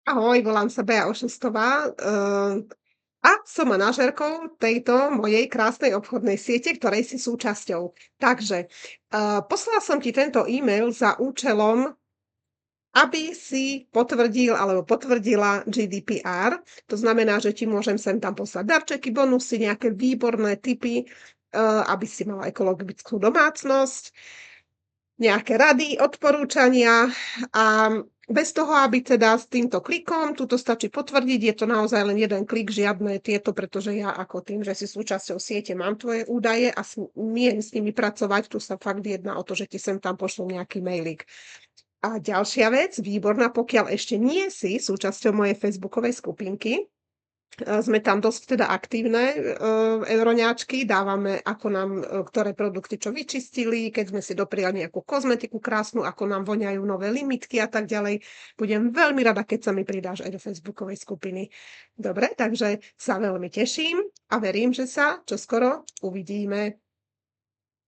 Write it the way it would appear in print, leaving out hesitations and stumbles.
Ahoj, volám sa Bea Ošustová, a som manažérkou tejto mojej krásnej obchodnej siete, ktorej si súčasťou. Takže, poslala som ti tento e-mail za účelom, aby si potvrdil alebo potvrdila GDPR. To znamená, že ti môžem sem tam poslať darčeky, bonusy, nejaké výborné tipy, aby si mala ekologickú domácnosť, nejaké rady, odporúčania a bez toho, aby teda s týmto klikom, tuto stačí potvrdiť, je to naozaj len jeden klik, žiadne tieto, pretože ja ako tým, že si súčasťou siete, mám tvoje údaje a smiem s nimi pracovať, tu sa fakt jedná o to, že ti sem tam pošlem nejaký mailík. A ďalšia vec, výborná, pokiaľ ešte nie si súčasťou mojej facebookovej skupinky, sme tam dosť teda aktívne, euroňáčky, dávame, ako nám, ktoré produkty čo vyčistili, keď sme si dopriali nejakú kozmetiku krásnu, ako nám voňajú nové limitky a tak ďalej. Budem veľmi rada, keď sa mi pridáš aj do facebookovej skupiny. Dobre, takže sa veľmi teším a verím, že sa čoskoro uvidíme.